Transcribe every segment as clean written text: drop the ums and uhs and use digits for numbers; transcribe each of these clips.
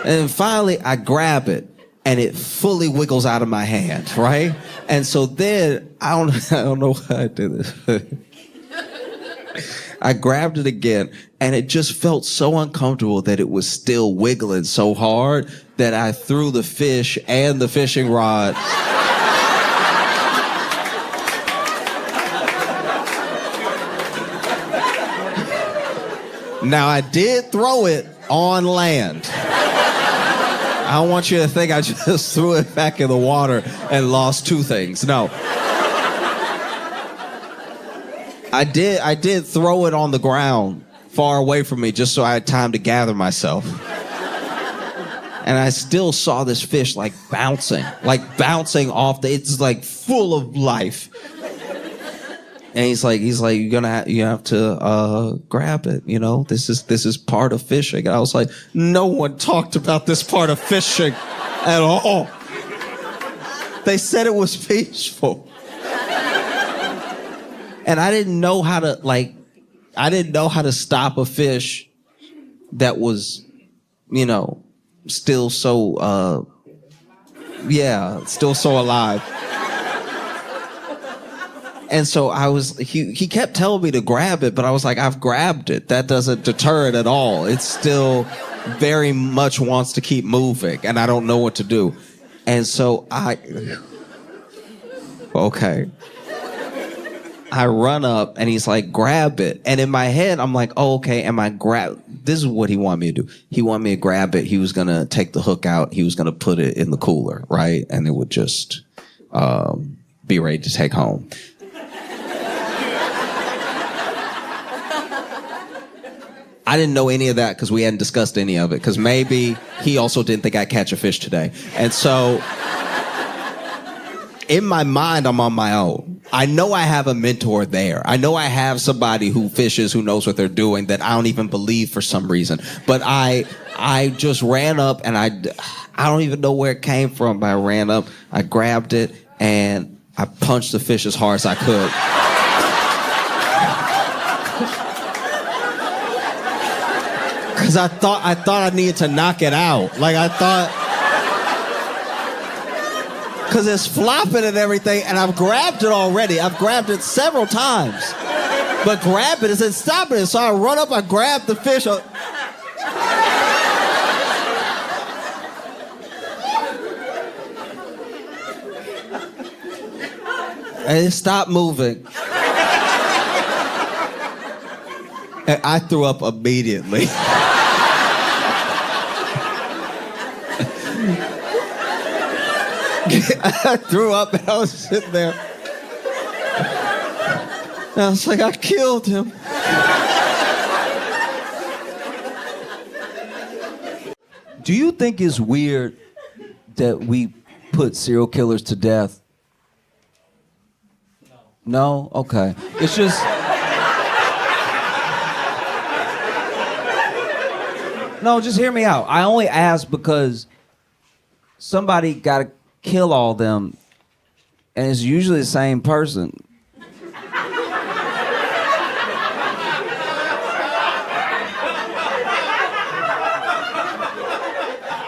And finally, I grab it, and it fully wiggles out of my hand, right? And so then, I don't know why I did this. I grabbed it again, and it just felt so uncomfortable that it was still wiggling so hard that I threw the fish and the fishing rod. Now, I did throw it on land. I don't want you to think I just threw it back in the water and lost two things. No. I did throw it on the ground far away from me just so I had time to gather myself. And I still saw this fish like bouncing off it's like full of life. And he's like, you have to grab it, you know? This is part of fishing. And I was like, no one talked about this part of fishing at all. They said it was peaceful. And I didn't know how to stop a fish that was, you know, still so alive. And so he kept telling me to grab it, but I was like, I've grabbed it. That doesn't deter it at all. It still very much wants to keep moving, and I don't know what to do. And so I run up, and he's like, grab it. And in my head, I'm like, oh, okay, this is what he wanted me to do. He wanted me to grab it. He was going to take the hook out. He was going to put it in the cooler, right? And it would just be ready to take home. I didn't know any of that because we hadn't discussed any of it, because maybe he also didn't think I'd catch a fish today. And so in my mind, I'm on my own. I know I have a mentor there. I know I have somebody who fishes, who knows what they're doing, that I don't even believe for some reason. But I just ran up, and I don't even know where it came from, but I ran up, I grabbed it, and I punched the fish as hard as I could. Because I thought I needed to knock it out. Like, I thought... Because it's flopping and everything, and I've grabbed it already. I've grabbed it several times. But grab it, it said stop it. So I run up, I grab the fish. And it stopped moving. And I threw up immediately. I threw up, and I was sitting there. And I was like, I killed him. Do you think it's weird that we put serial killers to death? No? Okay. It's just... No, just hear me out. I only ask because somebody got to kill all them, and it's usually the same person.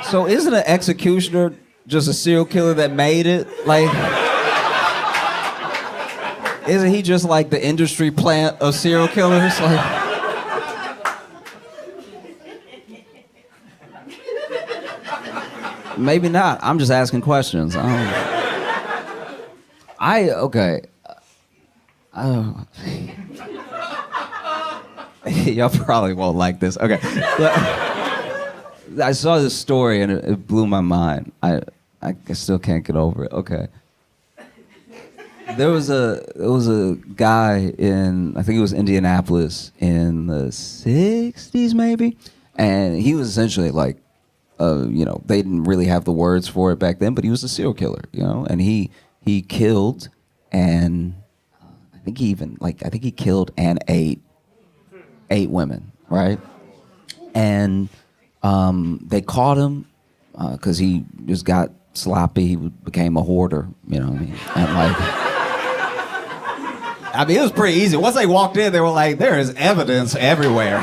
So isn't an executioner just a serial killer that made it? Like, isn't he just like the industry plant of serial killers? Like, maybe not. I'm just asking questions. Y'all probably won't like this. Okay. I saw this story and it blew my mind. I still can't get over it. Okay. There was a guy in, I think it was Indianapolis in the 60s maybe, and he was essentially like, they didn't really have the words for it back then, but he was a serial killer, and he killed, and I think he killed and ate 8 women, right? And they caught him because he just got sloppy. He became a hoarder, and it was pretty easy. Once they walked in, they were like, there is evidence everywhere.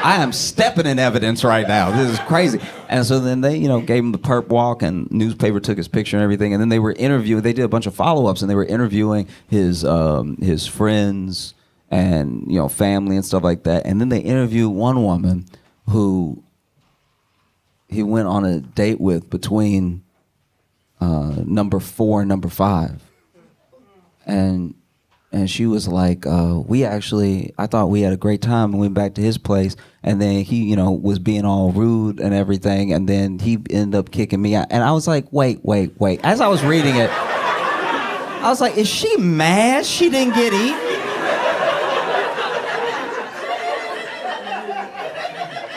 I am stepping in evidence right now. This is crazy. And so then they, gave him the perp walk, and newspaper took his picture and everything. And then they were interviewing. They did a bunch of follow-ups, and they were interviewing his friends and family and stuff like that. And then they interviewed one woman who he went on a date with between number 4 and number 5, and she was like, I thought we had a great time and went back to his place, and then he was being all rude and everything, and then he ended up kicking me out. And I was like, wait, as I was reading it, I was like, is she mad she didn't get eaten?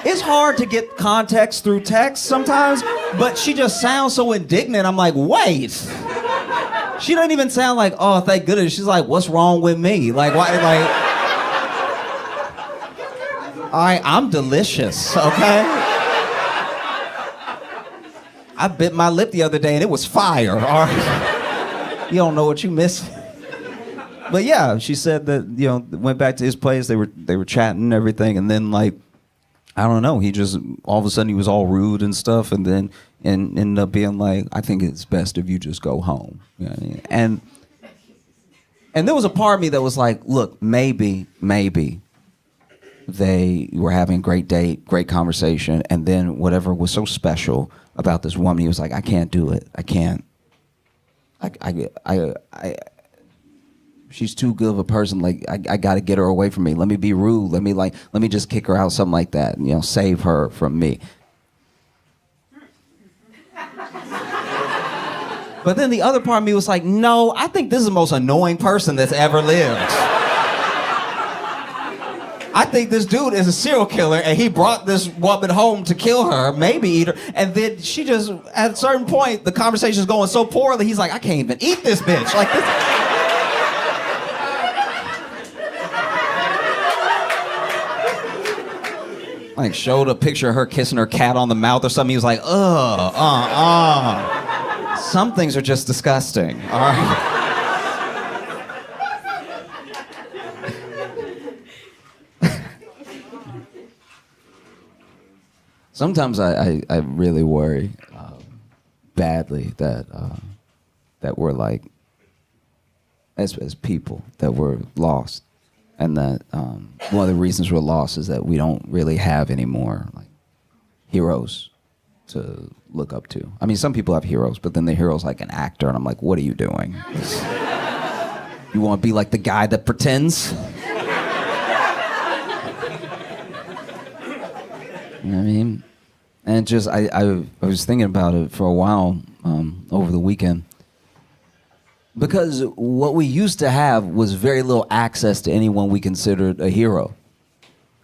It's hard to get context through text sometimes, but she just sounds so indignant. I'm like, wait. She doesn't even sound like, oh, thank goodness. She's like, what's wrong with me? Like, why? Like, all right, I'm delicious, okay? I bit my lip the other day and it was fire, all right? You don't know what you missed. But yeah, she said that, went back to his place. They were chatting and everything, and then like, I don't know. He just, all of a sudden, he was all rude and stuff, and then ended up being like, I think it's best if you just go home. You know what I mean? And there was a part of me that was like, look, maybe they were having a great date, great conversation, and then whatever was so special about this woman, he was like, I can't do it. I can't. She's too good of a person. Like, I got to get her away from me. Let me be rude. Let me just kick her out, something like that. Save her from me. But then the other part of me was like, no, I think this is the most annoying person that's ever lived. I think this dude is a serial killer, and he brought this woman home to kill her, maybe eat her, and then she just, at a certain point, the conversation is going so poorly, he's like, I can't even eat this bitch. Like, this. Like, showed a picture of her kissing her cat on the mouth or something. He was like, Some things are just disgusting, all right? Sometimes I really worry badly that we're like, as people, that we're lost. And that one of the reasons we're lost is that we don't really have any more like heroes to look up to. I mean, some people have heroes, but then the hero's like an actor, and I'm like, what are you doing? You want to be like the guy that pretends? You know what I mean? And just I was thinking about it for a while over the weekend. Because what we used to have was very little access to anyone we considered a hero.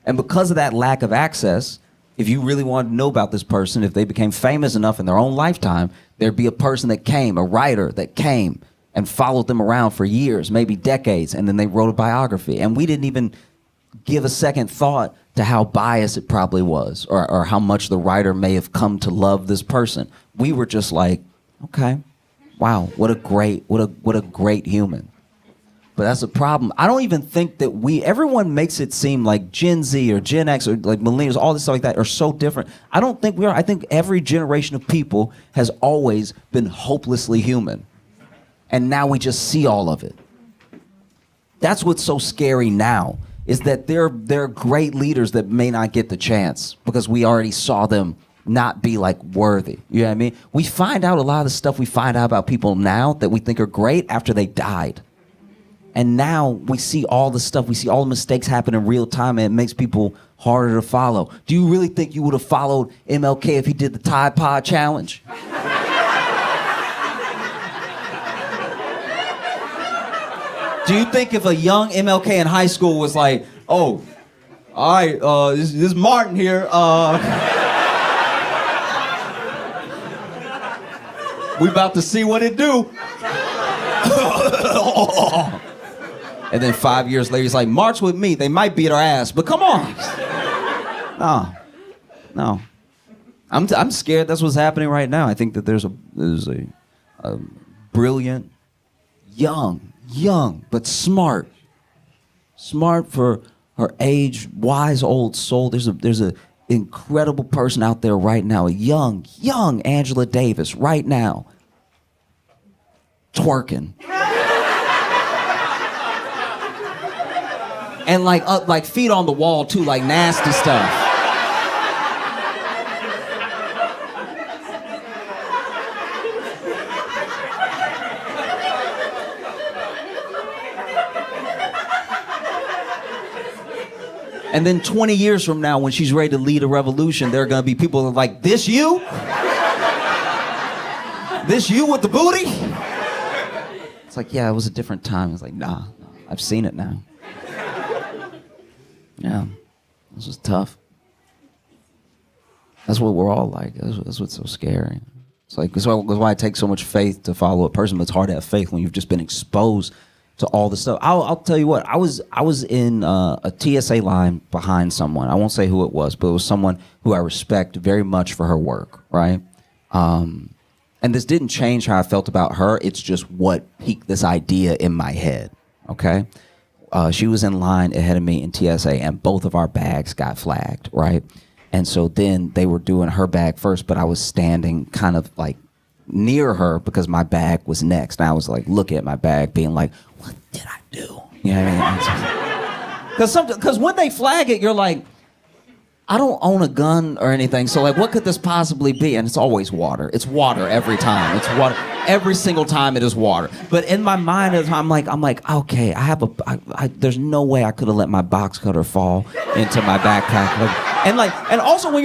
And because of that lack of access, if you really wanted to know about this person, if they became famous enough in their own lifetime, there'd be a person that came, a writer that came and followed them around for years, maybe decades, and then they wrote a biography. And we didn't even give a second thought to how biased it probably was, or how much the writer may have come to love this person. We were just like, okay. Wow, what a great human. But that's a problem. I don't even think that everyone makes it seem like Gen Z or Gen X or like millennials, all this stuff like that are so different. I don't think we are. I think every generation of people has always been hopelessly human. And now we just see all of it. That's what's so scary now, is that there are great leaders that may not get the chance because we already saw them not be like worthy. You know what I mean? We find out a lot of the stuff we find out about people now that we think are great after they died. And now we see all the stuff, we see all the mistakes happen in real time, and it makes people harder to follow. Do you really think you would have followed MLK if he did the Tide Pod Challenge? Do you think if a young MLK in high school was like, oh, all right, this is Martin here, we about to see what it do. And then 5 years later, he's like, march with me. They might beat our ass, but come on. No. I'm scared that's what's happening right now. I think that there's a brilliant, young, but smart for her age, wise old soul. There's a incredible person out there right now, a young Angela Davis right now, twerking. And like feet on the wall too, like nasty stuff. And then 20 years from now, when she's ready to lead a revolution, there are gonna be people that are like, this you? This you with the booty? It's like, yeah, it was a different time. It's like, nah, I've seen it now. Yeah, this was tough. That's what we're all like. That's what's so scary. It's like, that's why it takes so much faith to follow a person, but it's hard to have faith when you've just been exposed to all the stuff. I'll tell you what, I was in a TSA line behind someone. I won't say who it was, but it was someone who I respect very much for her work, right? And this didn't change how I felt about her. It's just what piqued this idea in my head, okay? She was in line ahead of me in TSA, and both of our bags got flagged, right? And so then they were doing her bag first, but I was standing kind of like near her because my bag was next. And I was like looking at my bag being like, what did I do? You know what I mean? Because when they flag it, you're like, I don't own a gun or anything, so like, what could this possibly be? And it's always water. It's water every time. It's water every single time. It is water. But in my mind, I'm like, okay, there's no way I could have let my box cutter fall into my backpack. And also when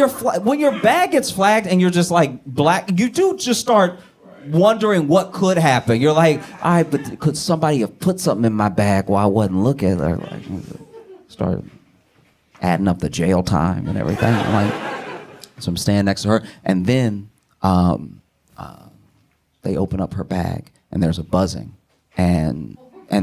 your bag gets flagged and you're just like black, you do just start wondering what could happen. You're like, all right, but could somebody have put something in my bag while I wasn't looking? Or like, start adding up the jail time and everything. So I'm standing next to her, and then they open up her bag, and there's a buzzing, and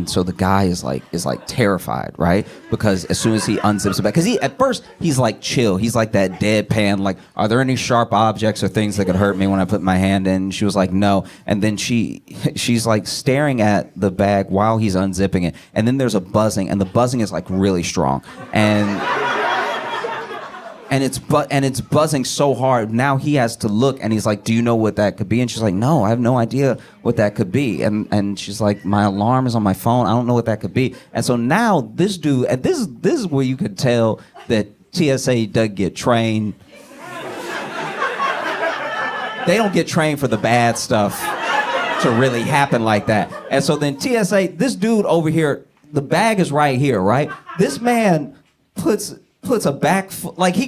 so the guy is like terrified, right? Because as soon as he unzips the bag, because at first he's like chill, he's like that deadpan, like, are there any sharp objects or things that could hurt me when I put my hand in? She was like, no, and then she's like staring at the bag while he's unzipping it, and then there's a buzzing, and the buzzing is like really strong, and it's buzzing so hard. Now he has to look, and he's like, do you know what that could be? And she's like, no, I have no idea what that could be. And she's like, my alarm is on my phone. I don't know what that could be. And so now this dude, and this is where you could tell that TSA doesn't get trained. They don't get trained for the bad stuff to really happen like that. And so then TSA, this dude over here, the bag is right here, right? This man puts a back foot, he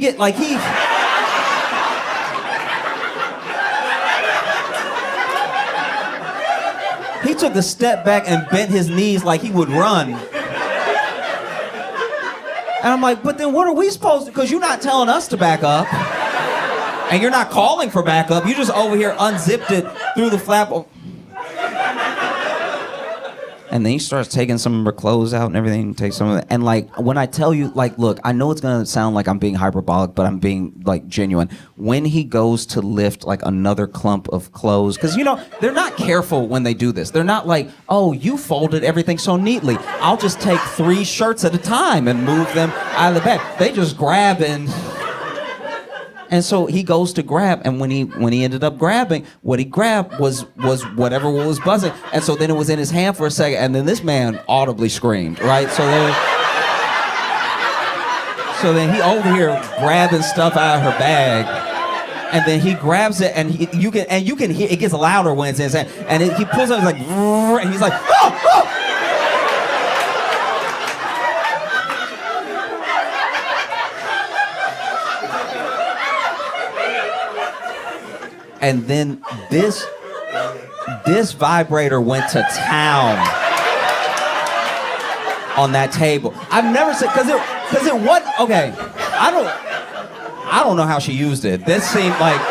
took a step back and bent his knees like he would run. And I'm like, but then what are we supposed to, because you're not telling us to back up. And you're not calling for backup. You just over here unzipped it through the flap. And then he starts taking some of her clothes out and everything, takes some of it. And like, when I tell you, like, look, I know it's gonna sound like I'm being hyperbolic, but I'm being like genuine. When he goes to lift like another clump of clothes, because they're not careful when they do this. They're not like, oh, you folded everything so neatly. I'll just take 3 shirts at a time and move them out of the bag. They just grab and so he goes to grab, and when he ended up grabbing, what he grabbed was whatever was buzzing, and so then it was in his hand for a second, and then this man audibly screamed, right? So then he over here grabbing stuff out of her bag, and then he grabs it, and you can hear it gets louder when it's in his hand, and he pulls it, like, and he's like, oh, oh! And then this vibrator went to town on that table. I've never seen, because it wasn't, okay, I don't know how she used it. This seemed like,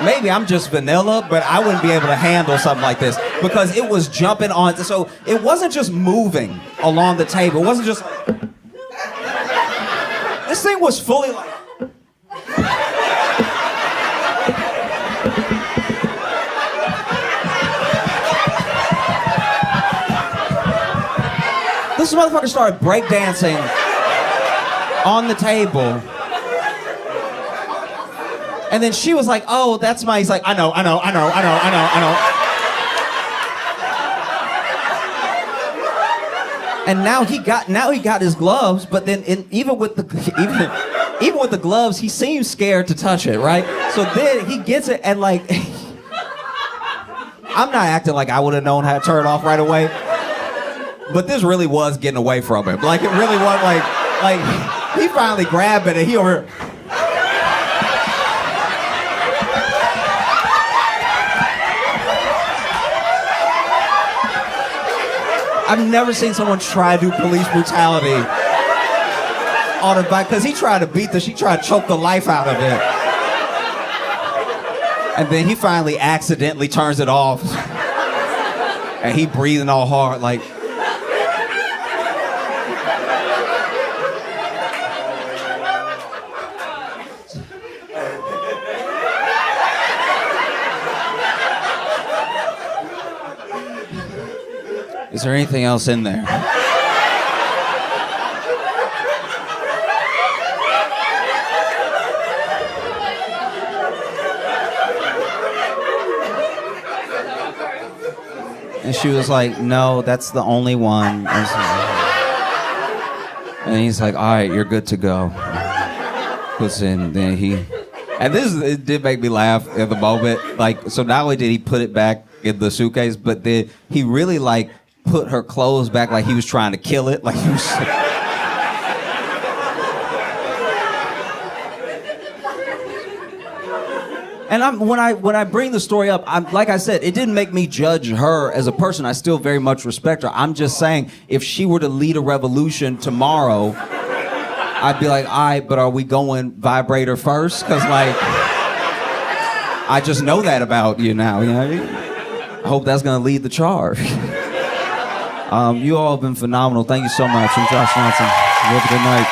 maybe I'm just vanilla, but I wouldn't be able to handle something like this because it was jumping on, so it wasn't just moving along the table. It wasn't just, this thing was fully like, this motherfucker started breakdancing on the table. And then she was like, oh, that's my, he's like, I know. And now he got his gloves, but then even with the gloves, he seems scared to touch it, right? So then he gets it and like, I'm not acting like I would have known how to turn it off right away, but this really was getting away from him. Like it really was like he finally grabbed it and he over. I've never seen someone try to do police brutality on a bike, because he tried to she tried to choke the life out of it. And then he finally accidentally turns it off. And he breathing all hard like. Is there anything else in there? And she was like, no, that's the only one. And he's like, all right, you're good to go. Puts in, then it did make me laugh at the moment. Like, so not only did he put it back in the suitcase, but then he really like put her clothes back like he was trying to kill it. Like he was. And when I bring the story up, like I said, it didn't make me judge her as a person. I still very much respect her. I'm just saying, if she were to lead a revolution tomorrow, I'd be like, all right, but are we going vibrator first? Because like, I just know that about you now. You know, I hope that's gonna lead the charge. You all have been phenomenal. Thank you so much. I'm Josh Johnson. You have a good night.